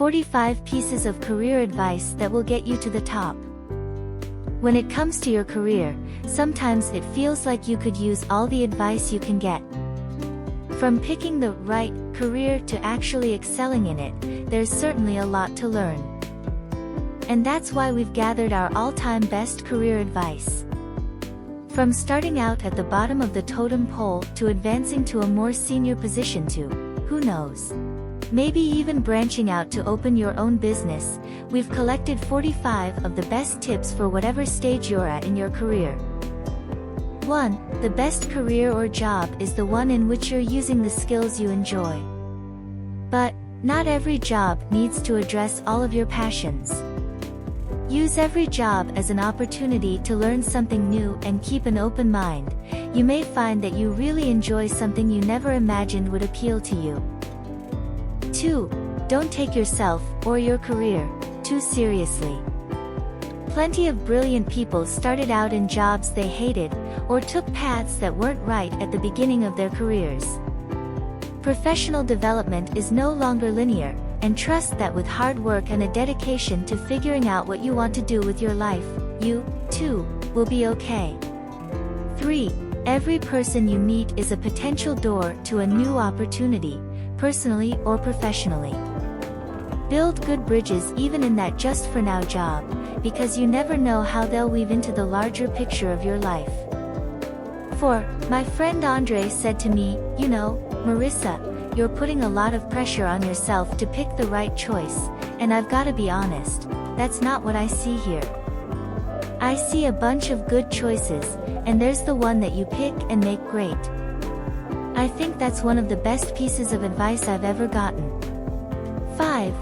45 pieces of career advice that will get you to the top. When it comes to your career, sometimes it feels like you could use all the advice you can get. From picking the right career to actually excelling in it, there's certainly a lot to learn. And that's why we've gathered our all-time best career advice. From starting out at the bottom of the totem pole to advancing to a more senior position to, who knows, maybe even branching out to open your own business, we've collected 45 of the best tips for whatever stage you're at in your career. 1. The best career or job is the one in which you're using the skills you enjoy. But not every job needs to address all of your passions. Use every job as an opportunity to learn something new and keep an open mind. You may find that you really enjoy something you never imagined would appeal to you. 2. Don't take yourself, or your career, too seriously. Plenty of brilliant people started out in jobs they hated, or took paths that weren't right at the beginning of their careers. Professional development is no longer linear, and trust that with hard work and a dedication to figuring out what you want to do with your life, you, too, will be okay. 3. Every person you meet is a potential door to a new opportunity, personally or professionally. Build good bridges even in that just-for-now job, because you never know how they'll weave into the larger picture of your life. 4. My friend Andre said to me, "You know, Marissa, you're putting a lot of pressure on yourself to pick the right choice, and I've got to be honest, that's not what I see here. I see a bunch of good choices, and there's the one that you pick and make great." I think that's one of the best pieces of advice I've ever gotten. 5.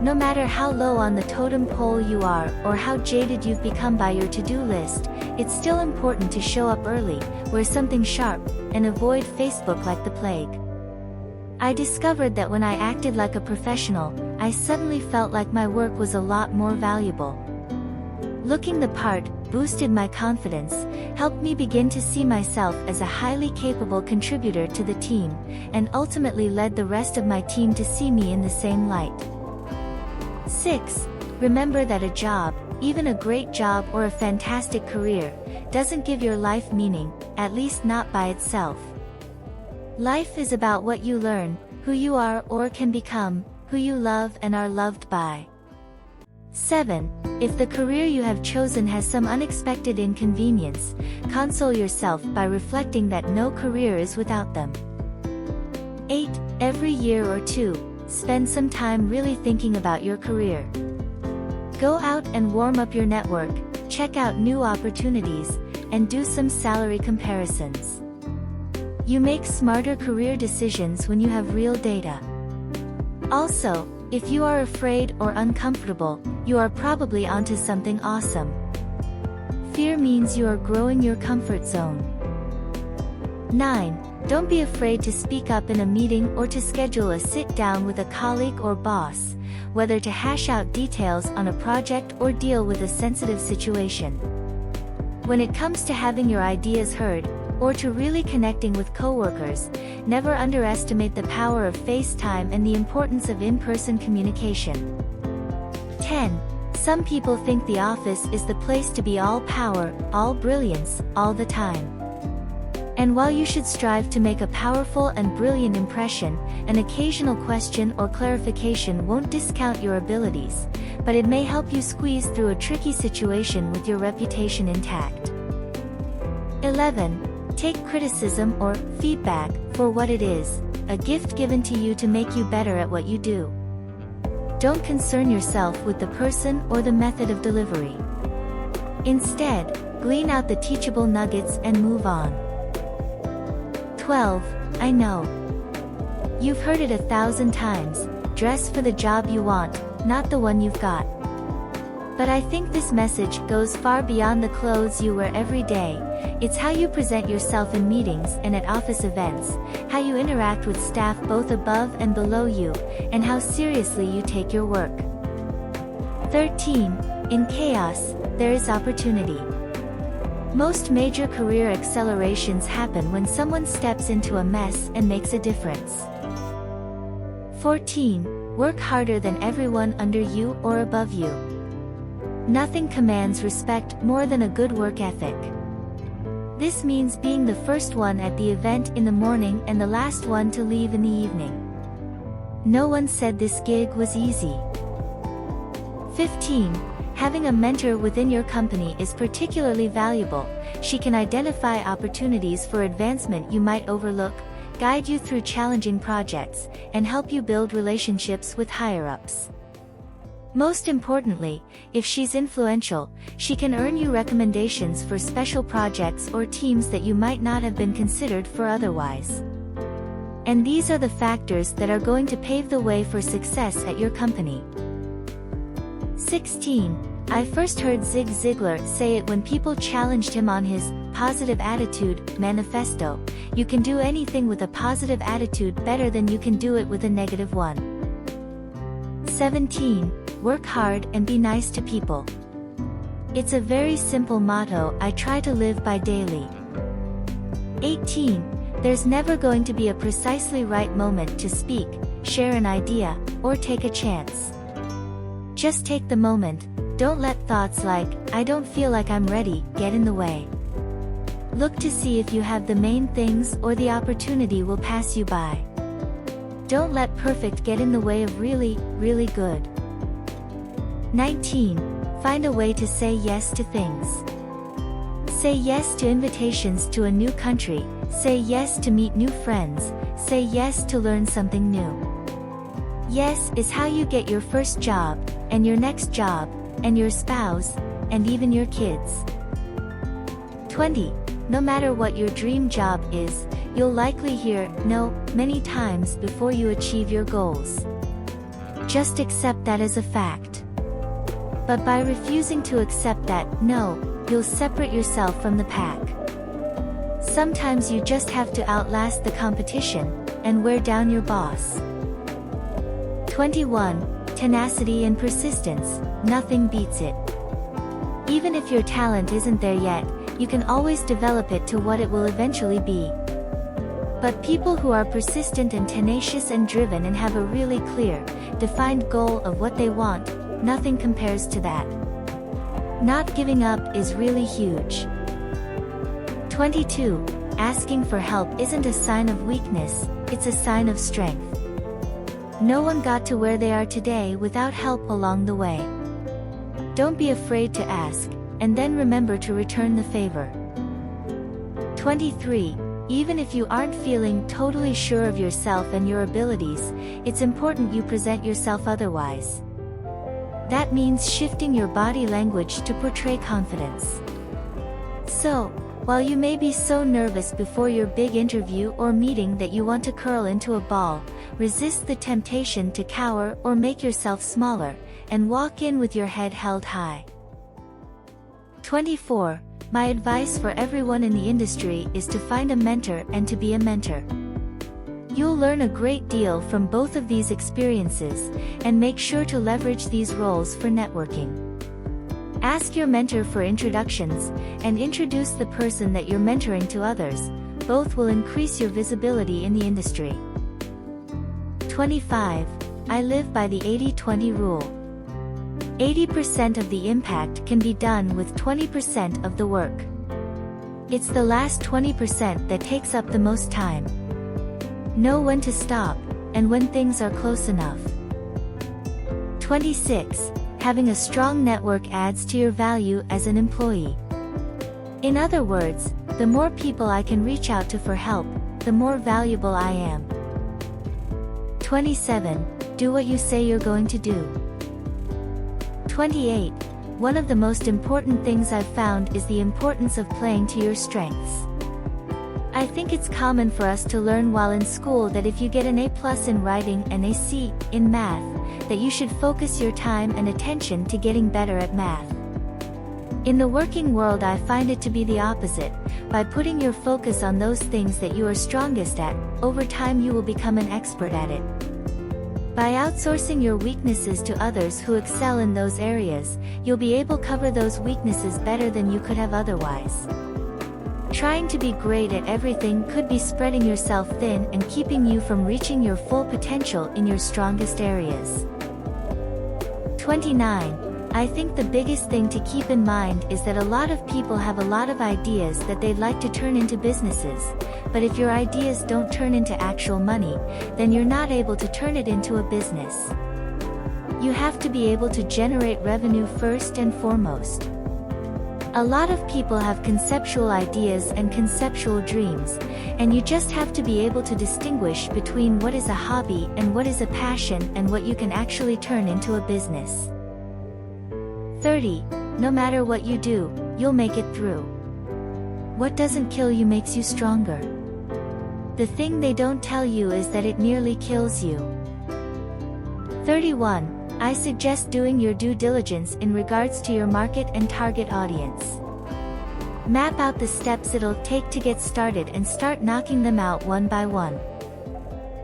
No matter how low on the totem pole you are or how jaded you've become by your to-do list, it's still important to show up early, wear something sharp, and avoid Facebook like the plague. I discovered that when I acted like a professional, I suddenly felt like my work was a lot more valuable. Looking the part boosted my confidence, helped me begin to see myself as a highly capable contributor to the team, and ultimately led the rest of my team to see me in the same light. 6. Remember that a job, even a great job or a fantastic career, doesn't give your life meaning, at least not by itself. Life is about what you learn, who you are or can become, who you love and are loved by. 7. If the career you have chosen has some unexpected inconvenience, console yourself by reflecting that no career is without them. 8. Every year or two, spend some time really thinking about your career. Go out and warm up your network, check out new opportunities, and do some salary comparisons. You make smarter career decisions when you have real data. Also, if you are afraid or uncomfortable, you are probably onto something awesome. Fear means you are growing your comfort zone. 9. Don't be afraid to speak up in a meeting or to schedule a sit-down with a colleague or boss, whether to hash out details on a project or deal with a sensitive situation. When it comes to having your ideas heard, or to really connecting with coworkers, never underestimate the power of FaceTime and the importance of in-person communication. 10. Some people think the office is the place to be all power, all brilliance, all the time. And while you should strive to make a powerful and brilliant impression, an occasional question or clarification won't discount your abilities, but it may help you squeeze through a tricky situation with your reputation intact. 11. Take criticism or feedback for what it is, a gift given to you to make you better at what you do. Don't concern yourself with the person or the method of delivery. Instead, glean out the teachable nuggets and move on. 12. I know. You've heard it 1,000 times, dress for the job you want, not the one you've got. But I think this message goes far beyond the clothes you wear every day. It's how you present yourself in meetings and at office events, how you interact with staff both above and below you, and how seriously you take your work. 13. In chaos, there is opportunity. Most major career accelerations happen when someone steps into a mess and makes a difference. 14. Work harder than everyone under you or above you. Nothing commands respect more than a good work ethic. This means being the first one at the event in the morning and the last one to leave in the evening. No one said this gig was easy. 15. Having a mentor within your company is particularly valuable. She can identify opportunities for advancement you might overlook, guide you through challenging projects, and help you build relationships with higher-ups. Most importantly, if she's influential, she can earn you recommendations for special projects or teams that you might not have been considered for otherwise. And these are the factors that are going to pave the way for success at your company. 16. I first heard Zig Ziglar say it when people challenged him on his positive attitude manifesto: you can do anything with a positive attitude better than you can do it with a negative one. 17. Work hard and be nice to people. It's a very simple motto I try to live by daily. 18. There's never going to be a precisely right moment to speak, share an idea, or take a chance. Just take the moment. Don't let thoughts like, "I don't feel like I'm ready," get in the way. Look to see if you have the main things or the opportunity will pass you by. Don't let perfect get in the way of really, really good. 19. Find a way to say yes to things. Say yes to invitations to a new country, say yes to meet new friends, say yes to learn something new. Yes is how you get your first job, and your next job, and your spouse, and even your kids. 20. No matter what your dream job is, you'll likely hear no many times before you achieve your goals. Just accept that as a fact. But by refusing to accept that no, you'll separate yourself from the pack. Sometimes you just have to outlast the competition and wear down your boss. 21. Tenacity and persistence, nothing beats it. Even if your talent isn't there yet, you can always develop it to what it will eventually be. But people who are persistent and tenacious and driven and have a really clear, defined goal of what they want, nothing compares to that. Not giving up is really huge. 22. Asking for help isn't a sign of weakness, it's a sign of strength. No one got to where they are today without help along the way. Don't be afraid to ask, and then remember to return the favor. 23. Even if you aren't feeling totally sure of yourself and your abilities, it's important you present yourself otherwise. That means shifting your body language to portray confidence. So, while you may be so nervous before your big interview or meeting that you want to curl into a ball, resist the temptation to cower or make yourself smaller, and walk in with your head held high. 24. My advice for everyone in the industry is to find a mentor and to be a mentor. You'll learn a great deal from both of these experiences, and make sure to leverage these roles for networking. Ask your mentor for introductions, and introduce the person that you're mentoring to others. Both will increase your visibility in the industry. 25. I live by the 80-20 rule. 80% of the impact can be done with 20% of the work. It's the last 20% that takes up the most time. Know when to stop, and when things are close enough. 26. Having a strong network adds to your value as an employee. In other words, the more people I can reach out to for help, the more valuable I am. 27. Do what you say you're going to do. 28. One of the most important things I've found is the importance of playing to your strengths. I think it's common for us to learn while in school that if you get an A+ in writing and a C in math, that you should focus your time and attention to getting better at math. In the working world, I find it to be the opposite. By putting your focus on those things that you are strongest at, over time you will become an expert at it. By outsourcing your weaknesses to others who excel in those areas, you'll be able to cover those weaknesses better than you could have otherwise. Trying to be great at everything could be spreading yourself thin and keeping you from reaching your full potential in your strongest areas. 29. I think the biggest thing to keep in mind is that a lot of people have a lot of ideas that they'd like to turn into businesses, but if your ideas don't turn into actual money, then you're not able to turn it into a business. You have to be able to generate revenue first and foremost. A lot of people have conceptual ideas and conceptual dreams, and you just have to be able to distinguish between what is a hobby and what is a passion and what you can actually turn into a business. 30. No matter what you do, you'll make it through. What doesn't kill you makes you stronger. The thing they don't tell you is that it nearly kills you. 31. I suggest doing your due diligence in regards to your market and target audience. Map out the steps it'll take to get started and start knocking them out one by one.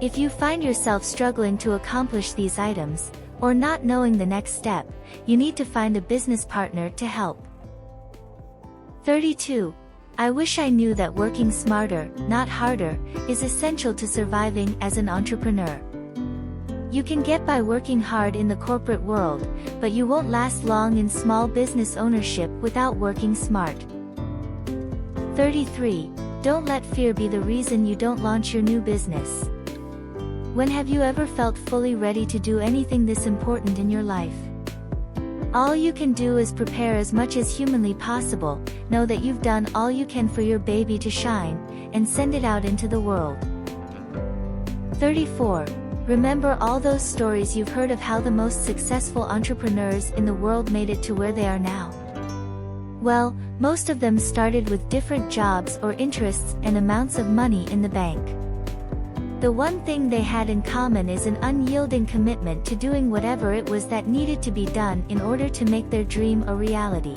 If you find yourself struggling to accomplish these items, or not knowing the next step, you need to find a business partner to help. 32. I wish I knew that working smarter, not harder, is essential to surviving as an entrepreneur. You can get by working hard in the corporate world, but you won't last long in small business ownership without working smart. 33. Don't let fear be the reason you don't launch your new business. When have you ever felt fully ready to do anything this important in your life? All you can do is prepare as much as humanly possible, know that you've done all you can for your baby to shine, and send it out into the world. 34. Remember all those stories you've heard of how the most successful entrepreneurs in the world made it to where they are now? Well, most of them started with different jobs or interests and amounts of money in the bank. The one thing they had in common is an unyielding commitment to doing whatever it was that needed to be done in order to make their dream a reality.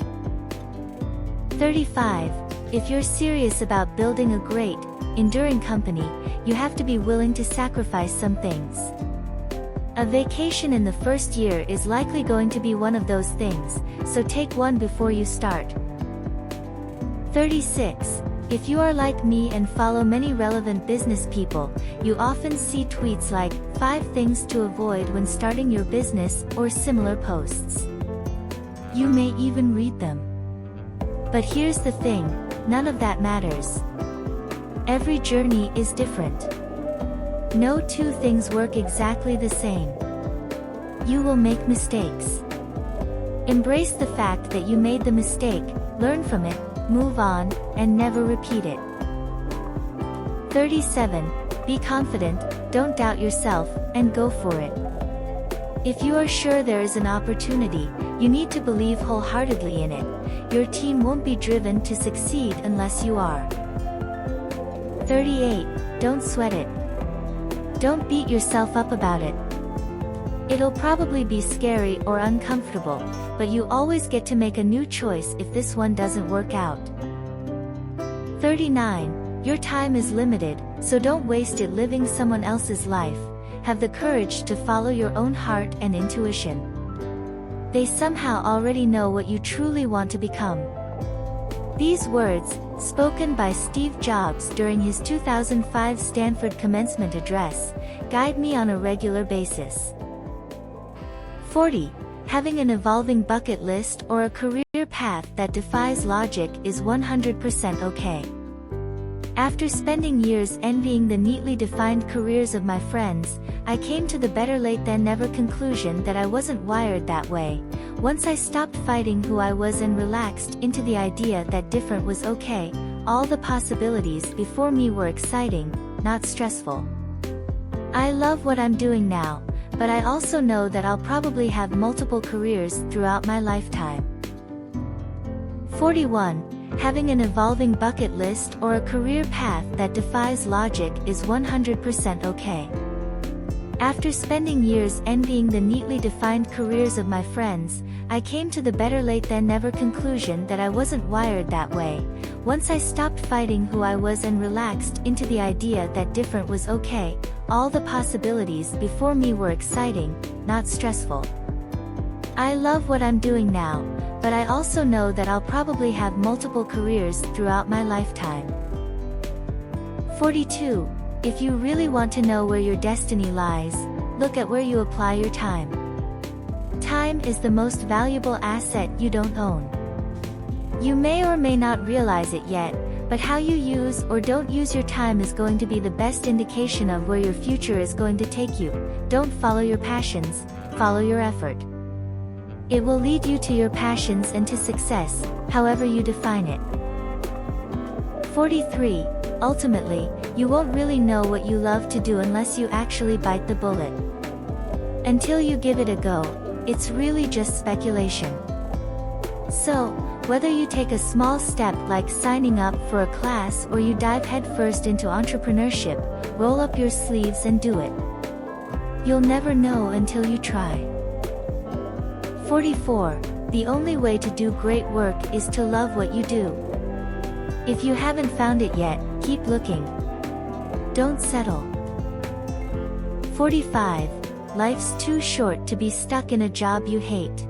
35. If you're serious about building a great, enduring company, you have to be willing to sacrifice some things. A vacation in the first year is likely going to be one of those things, so take one before you start. 36. If you are like me and follow many relevant business people, you often see tweets like, 5 things to avoid when starting your business, or similar posts. You may even read them. But here's the thing, none of that matters. Every journey is different. No two things work exactly the same. You will make mistakes. Embrace the fact that you made the mistake, learn from it, move on, and never repeat it. 37. Be confident, don't doubt yourself, and go for it. If you are sure there is an opportunity, you need to believe wholeheartedly in it. Your team won't be driven to succeed unless you are. 38. Don't sweat it. Don't beat yourself up about it. It'll probably be scary or uncomfortable, but you always get to make a new choice if this one doesn't work out. 39. Your time is limited, so don't waste it living someone else's life. Have the courage to follow your own heart and intuition. They somehow already know what you truly want to become. These words, spoken by Steve Jobs during his 2005 Stanford commencement address, guide me on a regular basis. 40. Having an evolving bucket list or a career path that defies logic is 100% okay. After spending years envying the neatly defined careers of my friends, I came to the better late than never conclusion that I wasn't wired that way. Once I stopped fighting who I was and relaxed into the idea that different was okay, all the possibilities before me were exciting, not stressful. I love what I'm doing now, but I also know that I'll probably have multiple careers throughout my lifetime. 41. Having an evolving bucket list or a career path that defies logic is 100% okay. After spending years envying the neatly defined careers of my friends, I came to the better late than never conclusion that I wasn't wired that way. Once I stopped fighting who I was and relaxed into the idea that different was okay, all the possibilities before me were exciting, not stressful. I love what I'm doing now, but I also know that I'll probably have multiple careers throughout my lifetime. 42. If you really want to know where your destiny lies, look at where you apply your time. Time is the most valuable asset you don't own. You may or may not realize it yet, but how you use or don't use your time is going to be the best indication of where your future is going to take you. Don't follow your passions, follow your effort. It will lead you to your passions and to success, however you define it. 43. Ultimately, you won't really know what you love to do unless you actually bite the bullet. Until you give it a go, it's really just speculation. So, whether you take a small step like signing up for a class or you dive headfirst into entrepreneurship, roll up your sleeves and do it. You'll never know until you try. 44. The only way to do great work is to love what you do. If you haven't found it yet, keep looking. Don't settle. 45. Life's too short to be stuck in a job you hate.